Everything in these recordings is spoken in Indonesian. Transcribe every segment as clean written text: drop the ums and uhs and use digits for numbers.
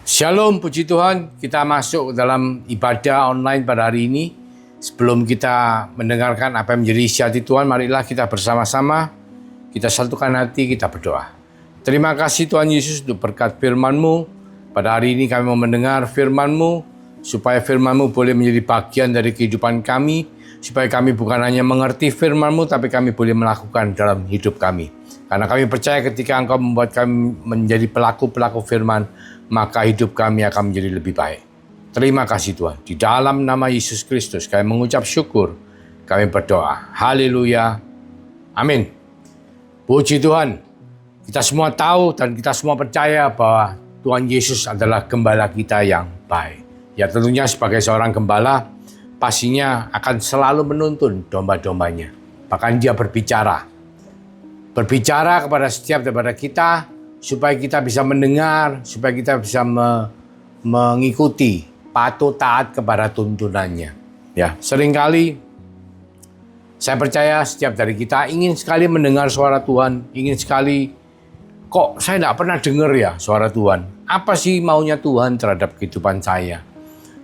Shalom, puji Tuhan, kita masuk dalam ibadah online pada hari ini. Sebelum kita mendengarkan apa yang menjadi isi hati Tuhan, marilah kita bersama-sama, kita satukan hati, kita berdoa. Terima kasih Tuhan Yesus untuk berkat firman-Mu. Pada hari ini kami mau mendengar firman-Mu, supaya firman-Mu boleh menjadi bagian dari kehidupan kami, supaya kami bukan hanya mengerti firman-Mu, tapi kami boleh melakukan dalam hidup kami. Karena kami percaya ketika Engkau membuat kami menjadi pelaku-pelaku firman, maka hidup kami akan menjadi lebih baik. Terima kasih Tuhan. Di dalam nama Yesus Kristus kami mengucap syukur. Kami berdoa. Haleluya. Amin. Puji Tuhan. Kita semua tahu dan kita semua percaya bahwa Tuhan Yesus adalah gembala kita yang baik. Ya tentunya sebagai seorang gembala, pastinya akan selalu menuntun domba-dombanya. Bahkan dia berbicara. Berbicara kepada setiap daripada kita, supaya kita bisa mendengar, supaya kita bisa mengikuti, patuh taat kepada tuntunannya. Ya, seringkali saya percaya setiap dari kita ingin sekali mendengar suara Tuhan, ingin sekali, kok saya tidak pernah dengar ya suara Tuhan. Apa sih maunya Tuhan terhadap kehidupan saya?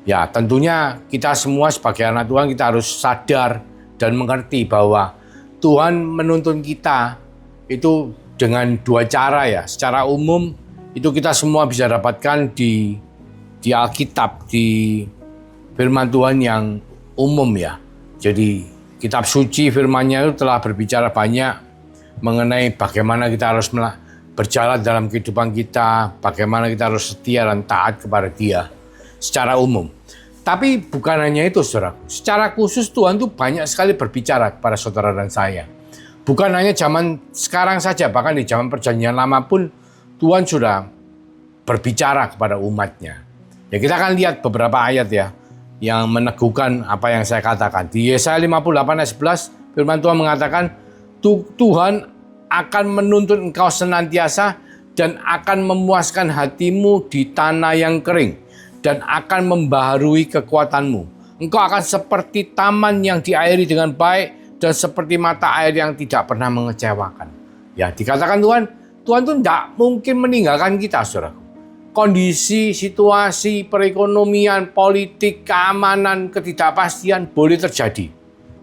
Ya, tentunya kita semua sebagai anak Tuhan kita harus sadar dan mengerti bahwa Tuhan menuntun kita itu dengan dua cara ya. Secara umum itu kita semua bisa dapatkan di Alkitab, di firman Tuhan yang umum ya. Jadi kitab suci firman-Nya itu telah berbicara banyak mengenai bagaimana kita harus berjalan dalam kehidupan kita, bagaimana kita harus setia dan taat kepada Dia secara umum. Tapi bukan hanya itu saudara. Secara khusus Tuhan tuh banyak sekali berbicara kepada saudara dan saya. Bukan hanya zaman sekarang saja, bahkan di zaman perjanjian lama pun Tuhan sudah berbicara kepada umatnya. Ya kita akan lihat beberapa ayat ya, yang meneguhkan apa yang saya katakan. Di Yesaya 58 ayat 11, firman Tuhan mengatakan, Tuhan akan menuntun engkau senantiasa dan akan memuaskan hatimu di tanah yang kering dan akan membaharui kekuatanmu. Engkau akan seperti taman yang diairi dengan baik, dan seperti mata air yang tidak pernah mengecewakan. Ya, dikatakan Tuhan tuh tidak mungkin meninggalkan kita, saudara. Kondisi, situasi, perekonomian, politik, keamanan, ketidakpastian boleh terjadi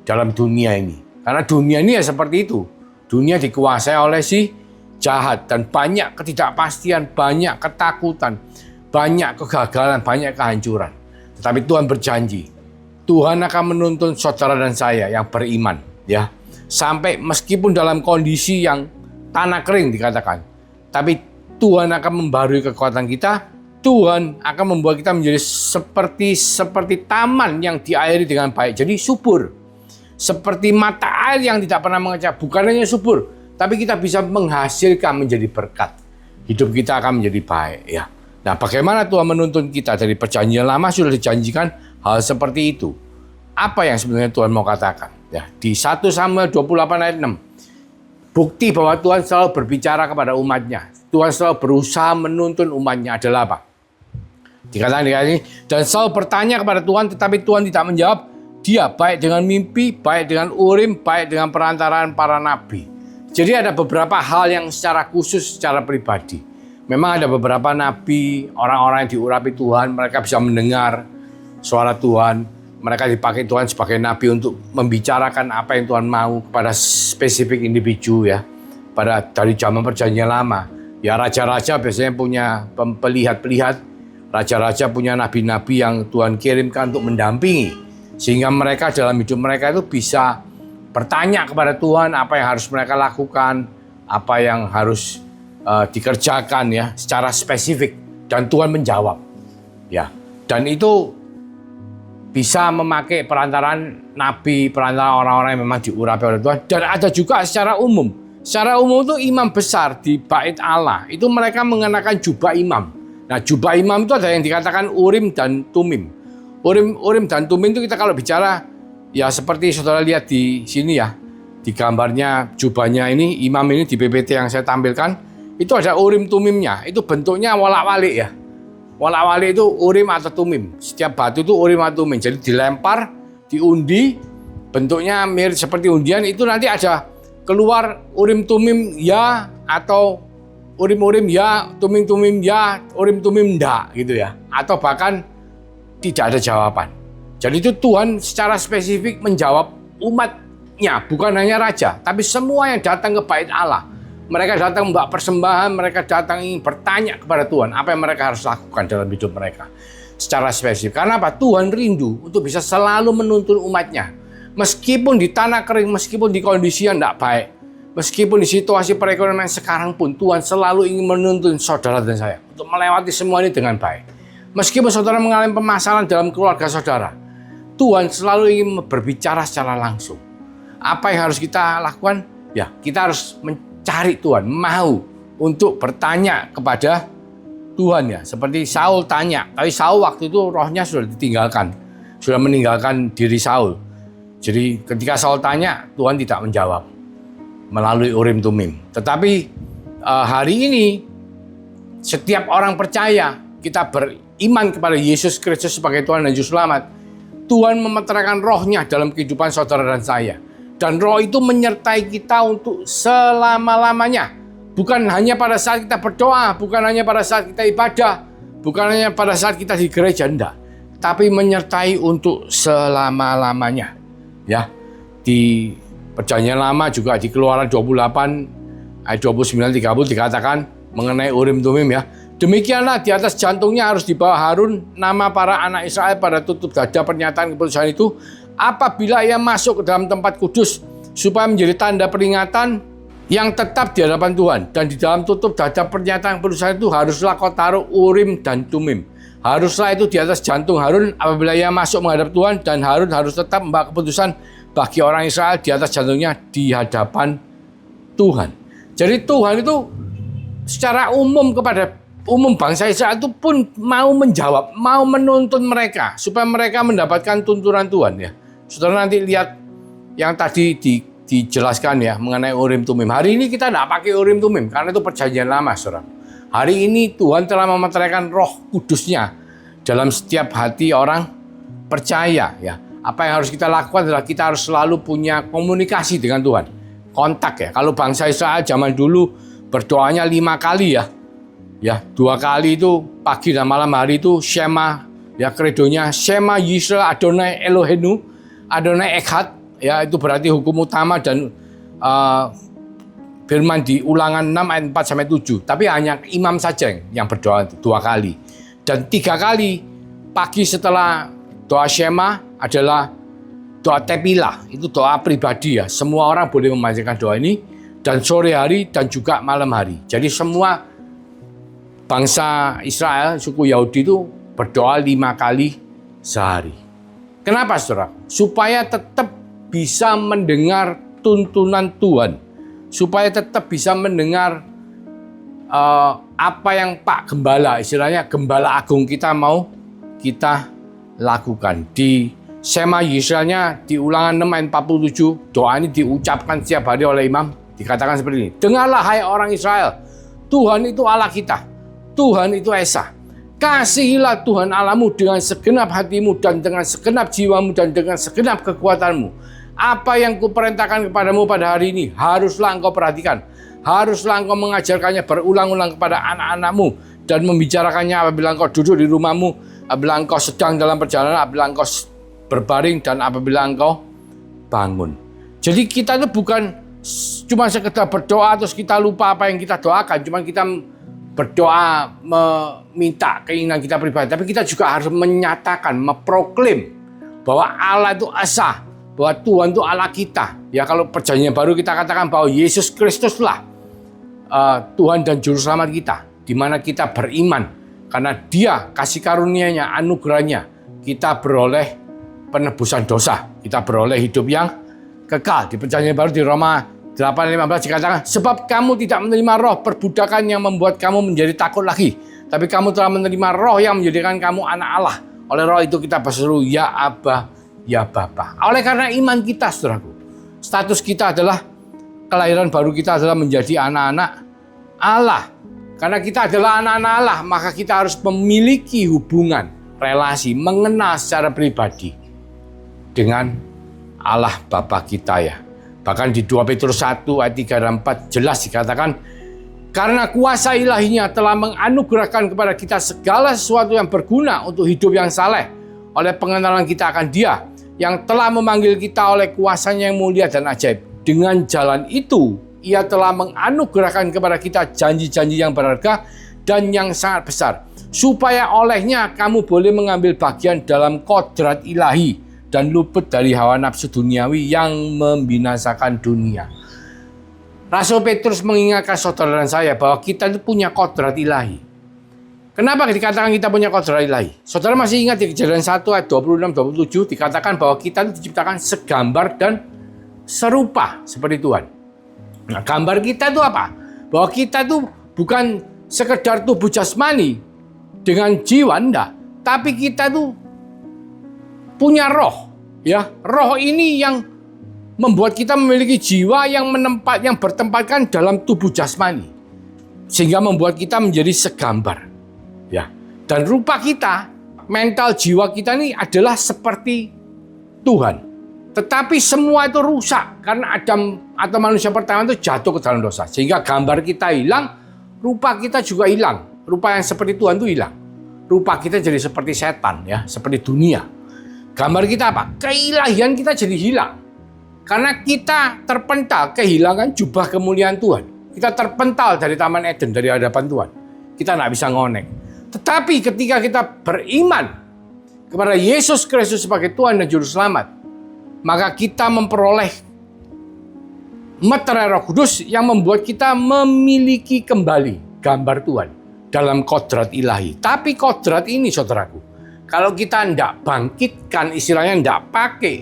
dalam dunia ini. Karena dunia ini ya seperti itu. Dunia dikuasai oleh si jahat dan banyak ketidakpastian, banyak ketakutan, banyak kegagalan, banyak kehancuran. Tetapi Tuhan berjanji, Tuhan akan menuntun saudara dan saya yang beriman, ya, sampai meskipun dalam kondisi yang tanah kering dikatakan, tapi Tuhan akan membaharui kekuatan kita. Tuhan akan membuat kita menjadi seperti taman yang diairi dengan baik, jadi subur, seperti mata air yang tidak pernah mengecewakan. Bukan hanya subur, tapi kita bisa menghasilkan menjadi berkat. Hidup kita akan menjadi baik, ya. Nah, bagaimana Tuhan menuntun kita? Dari perjanjian lama sudah dijanjikan hal seperti itu. Apa yang sebenarnya Tuhan mau katakan? Ya, di 1 Samuel 28 ayat 6. Bukti bahwa Tuhan selalu berbicara kepada umatnya. Tuhan selalu berusaha menuntun umatnya adalah apa? Dikatakan ini, dan selalu bertanya kepada Tuhan, tetapi Tuhan tidak menjawab. Dia baik dengan mimpi, baik dengan urim, baik dengan perantaraan para nabi. Jadi ada beberapa hal yang secara khusus, secara pribadi. Memang ada beberapa nabi, orang-orang yang diurapi Tuhan, mereka bisa mendengar suara Tuhan. Mereka dipakai Tuhan sebagai nabi untuk membicarakan apa yang Tuhan mau kepada spesifik individu ya. Dari zaman perjanjian lama. Ya raja-raja biasanya punya pelihat-pelihat. Raja-raja punya nabi-nabi yang Tuhan kirimkan untuk mendampingi. Sehingga mereka dalam hidup mereka itu bisa bertanya kepada Tuhan apa yang harus mereka lakukan. Apa yang harus dikerjakan ya secara spesifik. Dan Tuhan menjawab. Ya. Dan itu bisa memakai perantaraan nabi, perantaraan orang-orang yang memang diurapi oleh Tuhan. Dan ada juga secara umum. Secara umum itu imam besar di bait Allah. Itu mereka mengenakan jubah imam. Nah jubah imam itu ada yang dikatakan urim dan tumim. Urim dan tumim itu kita kalau bicara, ya seperti saudara lihat di sini ya. Di gambarnya jubahnya ini, imam ini di PPT yang saya tampilkan. Itu ada urim tumimnya. Itu bentuknya wolak-walik ya. Wolak-walik itu urim atau tumim. Setiap batu itu urim atau tumim. Jadi dilempar, diundi, bentuknya mirip seperti undian. Itu nanti ada keluar urim tumim ya atau urim-urim ya, tumim-tumim ya, urim-tumim enggak gitu ya. Atau bahkan tidak ada jawaban. Jadi itu Tuhan secara spesifik menjawab umatnya, bukan hanya raja, tapi semua yang datang ke bait Allah. Mereka datang membawa persembahan, mereka datang ingin bertanya kepada Tuhan apa yang mereka harus lakukan dalam hidup mereka. Secara spesifik. Karena apa? Tuhan rindu untuk bisa selalu menuntun umatnya. Meskipun di tanah kering, meskipun di kondisi yang tidak baik, meskipun di situasi perekonomian sekarang pun, Tuhan selalu ingin menuntun saudara dan saya untuk melewati semua ini dengan baik. Meskipun saudara mengalami permasalahan dalam keluarga saudara, Tuhan selalu ingin berbicara secara langsung. Apa yang harus kita lakukan? Ya, kita harus mencari Tuhan, mau untuk bertanya kepada Tuhan ya. Seperti Saul tanya, tapi Saul waktu itu rohnya sudah ditinggalkan, sudah meninggalkan diri Saul. Jadi ketika Saul tanya, Tuhan tidak menjawab melalui Urim Tumim. Tetapi hari ini setiap orang percaya, kita beriman kepada Yesus Kristus sebagai Tuhan dan Juru Selamat, Tuhan memeteraikan rohnya dalam kehidupan saudara dan saya. Dan roh itu menyertai kita untuk selama-lamanya. Bukan hanya pada saat kita berdoa, bukan hanya pada saat kita ibadah, bukan hanya pada saat kita di gereja, enggak. Tapi menyertai untuk selama-lamanya. Ya, di Perjanjian Lama juga di Keluaran 28 ayat 29-30 dikatakan mengenai Urim Tumim ya. Demikianlah di atas jantungnya harus dibawa Harun nama para anak Israel pada tutup dada pernyataan keputusan itu apabila ia masuk ke dalam tempat kudus supaya menjadi tanda peringatan yang tetap di hadapan Tuhan. Dan di dalam tutup dada pernyataan keputusan itu haruslah kau taruh Urim dan Tumim. Haruslah itu di atas jantung Harun apabila ia masuk menghadap Tuhan, dan Harun harus tetap membawa keputusan bagi orang Israel di atas jantungnya di hadapan Tuhan. Jadi Tuhan itu secara umum kepada umum bangsa Israel itu pun mau menjawab, mau menuntun mereka supaya mereka mendapatkan tuntunan Tuhan ya. Saudara nanti lihat yang tadi dijelaskan ya mengenai Urim Tumim. Hari ini kita tidak pakai Urim Tumim karena itu perjanjian lama, saudara. Hari ini Tuhan telah memeteraikan Roh Kudusnya dalam setiap hati orang percaya ya. Apa yang harus kita lakukan adalah kita harus selalu punya komunikasi dengan Tuhan. Kontak ya. Kalau bangsa Israel zaman dulu berdoanya 5 kali ya. Ya, 2 kali itu pagi dan malam hari itu Shema ya, kredonya Shema Yisrael Adonai Elohenu, Adonai Echad ya, itu berarti hukum utama dan firman di Ulangan 6 ayat 4 sampai 7. Tapi hanya imam saja yang berdoa 2 kali. Dan 3 kali pagi setelah doa Shema adalah doa Tepilah, itu doa pribadi ya. Semua orang boleh memanjatkan doa ini, dan sore hari dan juga malam hari. Jadi semua bangsa Israel, suku Yahudi itu berdoa 5 kali sehari. Kenapa, saudara? Supaya tetap bisa mendengar tuntunan Tuhan. Supaya tetap bisa mendengar apa yang Pak Gembala, istilahnya Gembala Agung kita mau kita lakukan. Di Shema Yisraelnya di Ulangan 6 ayat 47, doa ini diucapkan setiap hari oleh imam. Dikatakan seperti ini. Dengarlah hai orang Israel, Tuhan itu Allah kita, Tuhan itu Esa. Kasihilah Tuhan Allahmu dengan segenap hatimu dan dengan segenap jiwamu dan dengan segenap kekuatanmu. Apa yang kuperintahkan kepadamu pada hari ini haruslah engkau perhatikan. Haruslah engkau mengajarkannya berulang-ulang kepada anak-anakmu dan membicarakannya apabila engkau duduk di rumahmu, apabila engkau sedang dalam perjalanan, apabila engkau berbaring, dan apabila engkau bangun. Jadi kita itu bukan cuma sekedar berdoa terus kita lupa apa yang kita doakan, cuma kita berdoa meminta keinginan kita pribadi, tapi kita juga harus menyatakan, memproklaim bahwa Allah itu Esa, bahwa Tuhan itu Allah kita. Ya, kalau perjanjian baru kita katakan bahwa Yesus Kristuslah Tuhan dan Juru Selamat kita, di mana kita beriman karena Dia kasih karunia-Nya, anugerahnya, kita beroleh penebusan dosa, kita beroleh hidup yang kekal. Di perjanjian baru di Roma 8:15 dikatakan, sebab kamu tidak menerima roh perbudakan yang membuat kamu menjadi takut lagi, tapi kamu telah menerima roh yang menjadikan kamu anak Allah. Oleh roh itu kita berseru, ya Abba, ya Bapa. Oleh karena iman kita, saudaraku, status kita adalah, kelahiran baru kita adalah menjadi anak-anak Allah. Karena kita adalah anak-anak Allah, maka kita harus memiliki hubungan, relasi, mengenal secara pribadi dengan Allah Bapa kita ya. Bahkan di 2 Petrus 1 ayat 3 dan 4 jelas dikatakan, Karena kuasa ilahinya telah menganugerahkan kepada kita segala sesuatu yang berguna untuk hidup yang saleh oleh pengenalan kita akan Dia yang telah memanggil kita oleh kuasanya yang mulia dan ajaib. Dengan jalan itu, Ia telah menganugerahkan kepada kita janji-janji yang berharga dan yang sangat besar, supaya olehnya kamu boleh mengambil bagian dalam kodrat ilahi dan luput dari hawa nafsu duniawi yang membinasakan dunia. Rasul Petrus mengingatkan saudara dan saya bahwa kita itu punya kodrat ilahi. Kenapa dikatakan kita punya kodrat ilahi? Saudara masih ingat di Kejadian 1 ayat 26-27 dikatakan bahwa kita itu diciptakan segambar dan serupa seperti Tuhan. Nah, gambar kita itu apa? Bahwa kita itu bukan sekedar tubuh jasmani dengan jiwa, enggak. Tapi kita itu punya roh. Ya, roh ini yang membuat kita memiliki jiwa yang bertempatkan dalam tubuh jasmani, sehingga membuat kita menjadi segambar, ya. Dan rupa kita, mental jiwa kita ini adalah seperti Tuhan. Tetapi semua itu rusak karena Adam atau manusia pertama itu jatuh ke dalam dosa, sehingga gambar kita hilang, rupa kita juga hilang. Rupa yang seperti Tuhan itu hilang. Rupa kita jadi seperti setan, ya, seperti dunia. Gambar kita apa? Keilahian kita jadi hilang. Karena kita terpental, kehilangan jubah kemuliaan Tuhan. Kita terpental dari Taman Eden, dari hadapan Tuhan. Kita tidak bisa ngonek. Tetapi ketika kita beriman kepada Yesus Kristus sebagai Tuhan dan Juru Selamat, maka kita memperoleh meterai Roh Kudus yang membuat kita memiliki kembali gambar Tuhan dalam kodrat ilahi. Tapi kodrat ini, saudaraku, kalau kita tidak bangkitkan, istilahnya tidak pakai,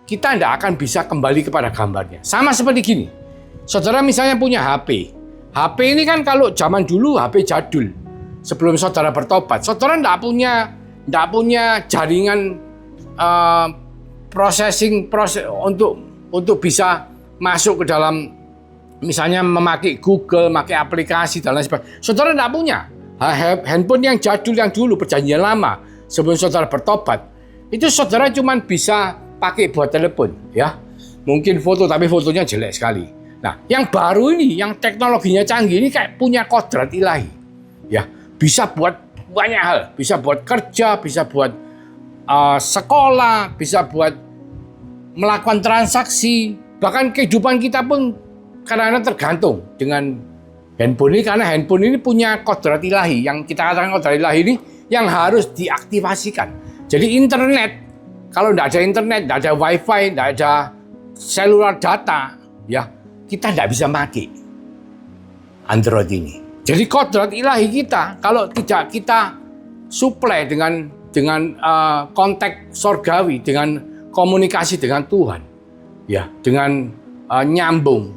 kita tidak akan bisa kembali kepada gambarnya. Sama seperti gini, saudara misalnya punya HP. HP ini kan kalau zaman dulu HP jadul. Sebelum saudara bertobat, saudara tidak punya jaringan proses untuk bisa masuk ke dalam, misalnya memakai Google, memakai aplikasi dan lain sebagainya. Saudara tidak punya. Handphone yang jadul yang dulu perjanjian lama sebelum saudara bertobat, itu saudara cuma bisa pakai buat telepon, ya. Mungkin foto, tapi fotonya jelek sekali. Nah, yang baru ini, yang teknologinya canggih ini kayak punya kodrat ilahi, ya. Bisa buat banyak hal, bisa buat kerja, bisa buat sekolah, bisa buat melakukan transaksi, bahkan kehidupan kita pun kadang-kadang tergantung dengan handphone ini, karena handphone ini punya kodrat ilahi. Yang kita katakan kodrat ilahi ini yang harus diaktifasikan. Jadi internet, kalau tidak ada internet, tidak ada wifi, tidak ada seluler data, ya kita tidak bisa pakai Android ini. Jadi kodrat ilahi kita, kalau tidak kita suplai dengan kontak sorgawi, dengan komunikasi dengan Tuhan, ya, dengan nyambung,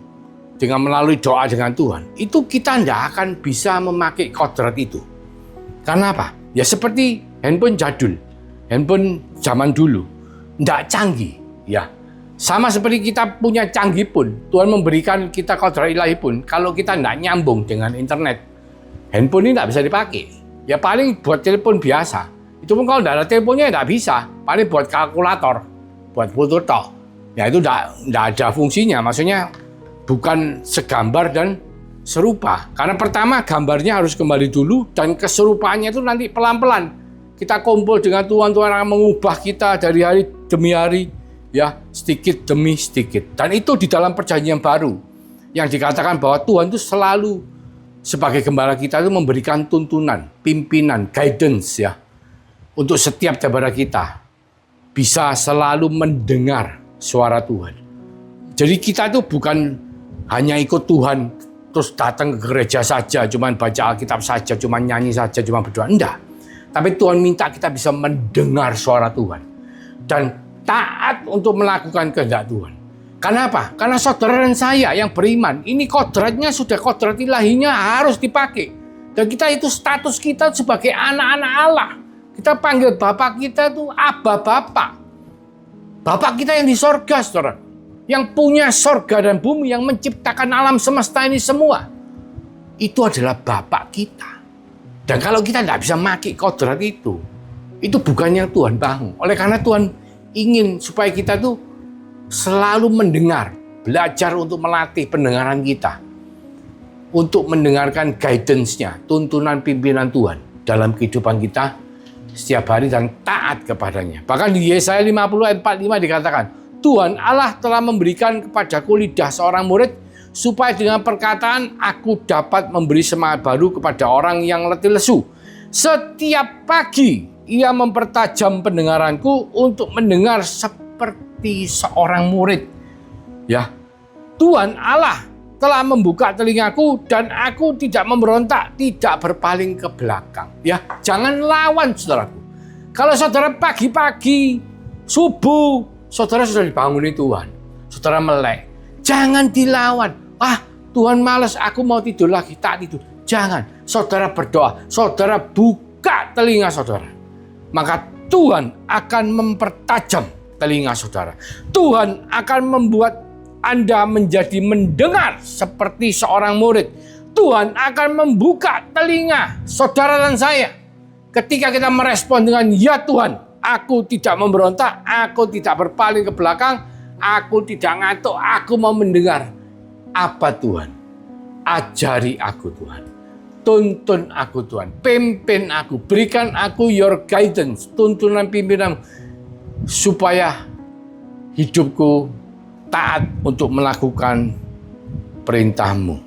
dengan melalui doa dengan Tuhan, itu kita tidak akan bisa memakai kodrat itu. Karena apa? Ya seperti handphone jadul, handphone zaman dulu, tidak canggih, ya. Sama seperti kita punya canggih pun, Tuhan memberikan kita kodrat ilahi pun, kalau kita tidak nyambung dengan internet, handphone ini tidak bisa dipakai. Ya paling buat telepon biasa. Itu pun kalau tidak ada teleponnya tidak bisa. Paling buat kalkulator, buat foto tok. Ya itu tidak ada fungsinya. Maksudnya bukan segambar dan serupa. Karena pertama gambarnya harus kembali dulu, dan keserupaannya itu nanti pelan-pelan. Kita kumpul dengan Tuhan, Tuhan akan mengubah kita dari hari demi hari, ya, sedikit demi sedikit. Dan itu di dalam perjanjian baru yang dikatakan bahwa Tuhan itu selalu sebagai gembala kita itu memberikan tuntunan, pimpinan, guidance, ya, untuk setiap daripada kita bisa selalu mendengar suara Tuhan. Jadi kita itu bukan hanya ikut Tuhan terus datang ke gereja saja, cuman baca Alkitab saja, cuman nyanyi saja, cuman berdoa. Enggak. Tapi Tuhan minta kita bisa mendengar suara Tuhan dan taat untuk melakukan kehendak Tuhan. Karena apa? Karena saudara dan saya yang beriman, ini kodratnya sudah, kodrat ilahinya harus dipakai. Dan kita itu status kita sebagai anak-anak Allah. Kita panggil Bapak kita itu Abba Bapak. Bapak kita yang di sorga, saudara. Yang punya sorga dan bumi, yang menciptakan alam semesta ini semua. Itu adalah Bapak kita. Dan kalau kita tidak bisa pakai kodrat itu bukan yang Tuhan bangun. Oleh karena Tuhan ingin supaya kita tuh selalu mendengar, belajar untuk melatih pendengaran kita. untuk mendengarkan guidance-nya, tuntunan pimpinan Tuhan dalam kehidupan kita setiap hari dan taat kepadanya. Bahkan di Yesaya 50 ayat 45 dikatakan, Tuhan Allah telah memberikan kepadaku lidah seorang murid, supaya dengan perkataan aku dapat memberi semangat baru kepada orang yang letih lesu. Setiap pagi ia mempertajam pendengaranku untuk mendengar seperti seorang murid. Ya, Tuhan Allah telah membuka telingaku dan aku tidak memberontak, tidak berpaling ke belakang. Ya, jangan lawan saudaraku. Kalau saudara pagi-pagi, subuh, saudara sudah dibanguni Tuhan, saudara melek, jangan dilawan. Tuhan malas, aku mau tidur lagi, tak tidur. Jangan, saudara berdoa, saudara buka telinga saudara. Maka Tuhan akan mempertajam telinga saudara. Tuhan akan membuat Anda menjadi mendengar seperti seorang murid. Tuhan akan membuka telinga saudara dan saya. Ketika kita merespon dengan, ya Tuhan, aku tidak memberontak, aku tidak berpaling ke belakang, aku tidak ngantuk, aku mau mendengar. Apa Tuhan? Ajari aku Tuhan. Tuntun aku Tuhan. Pimpin aku. Berikan aku your guidance. Tuntunan pimpinan. Supaya hidupku taat untuk melakukan perintah-Mu.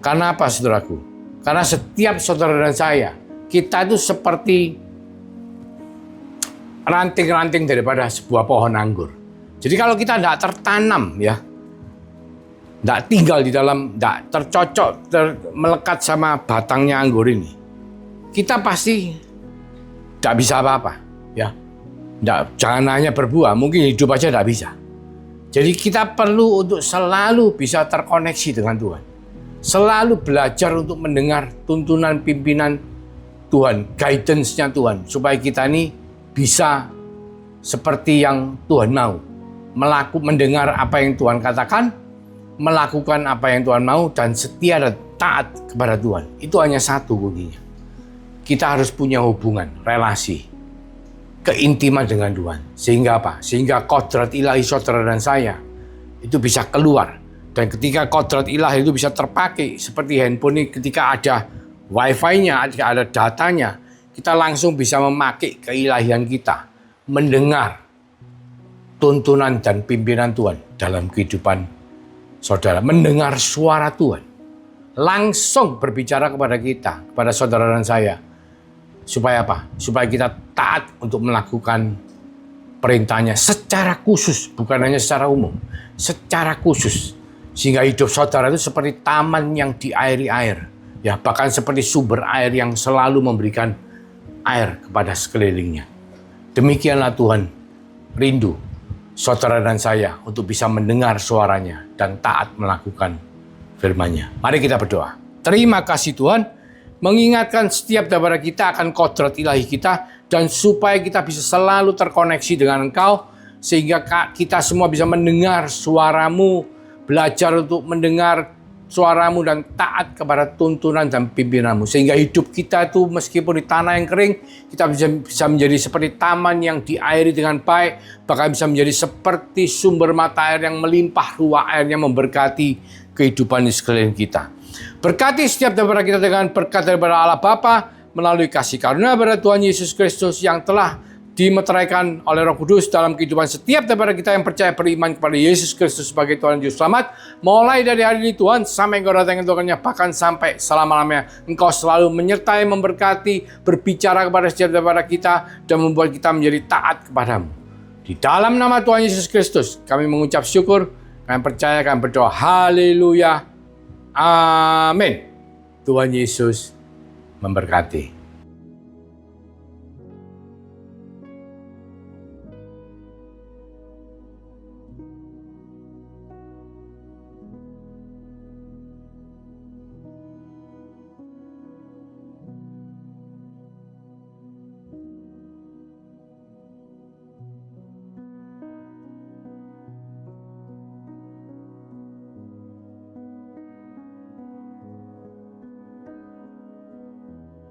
Karena apa saudaraku? Karena setiap saudara dan saya, kita itu seperti ranting-ranting daripada sebuah pohon anggur. Jadi kalau kita tidak tertanam, ya, tidak tinggal di dalam, tidak tercocok, melekat sama batangnya anggur ini, kita pasti tidak bisa apa-apa. Ya, jangan hanya berbuah, mungkin hidup aja tidak bisa. Jadi kita perlu untuk selalu bisa terkoneksi dengan Tuhan. Selalu belajar untuk mendengar tuntunan pimpinan Tuhan, guidance-nya Tuhan. Supaya kita ini bisa seperti yang Tuhan mau. Mendengar apa yang Tuhan katakan, melakukan apa yang Tuhan mau, dan setia dan taat kepada Tuhan. Itu hanya satu kuncinya. Kita harus punya hubungan, relasi, keintiman dengan Tuhan. Sehingga apa? Sehingga kodrat ilahi saudara dan saya itu bisa keluar. Dan ketika kodrat ilahi itu bisa terpakai, seperti handphone ini ketika ada wifi-nya, ada datanya, kita langsung bisa memakai keilahian kita, mendengar tuntunan dan pimpinan Tuhan dalam kehidupan saudara. Mendengar suara Tuhan, langsung berbicara kepada kita, kepada saudara dan saya. Supaya apa? Supaya kita taat untuk melakukan perintahnya secara khusus, bukan hanya secara umum, secara khusus. Sehingga hidup saudara itu seperti taman yang diairi air, ya, bahkan seperti sumber air yang selalu memberikan air kepada sekelilingnya. Demikianlah Tuhan rindu saudara dan saya untuk bisa mendengar suaranya dan taat melakukan firman-Nya. Mari kita berdoa. Terima kasih Tuhan, mengingatkan setiap daripada kita akan kodrat ilahi kita, dan supaya kita bisa selalu terkoneksi dengan Engkau, sehingga kita semua bisa mendengar suara-Mu, belajar untuk mendengar suara-Mu dan taat kepada tuntunan dan pimpinan-Mu. Sehingga hidup kita itu meskipun di tanah yang kering, kita bisa menjadi seperti taman yang diairi dengan baik, bahkan bisa menjadi seperti sumber mata air yang melimpah ruah airnya memberkati kehidupan di sekeliling kita. Berkati setiap daripada kita dengan berkat daripada Allah Bapa, melalui kasih karunia daripada Tuhan Yesus Kristus yang telah dimeteraikan oleh Roh Kudus dalam kehidupan setiap daripada kita yang percaya beriman kepada Yesus Kristus sebagai Tuhan dan Juru Selamat. Mulai dari hari ini Tuhan, sampai Engkau datang Tuhannya, bahkan sampai selama-lamanya, Engkau selalu menyertai, memberkati, berbicara kepada setiap daripada kita, dan membuat kita menjadi taat kepadamu. Di dalam nama Tuhan Yesus Kristus, kami mengucap syukur, kami percaya, kami berdoa. Haleluya. Amin. Tuhan Yesus memberkati.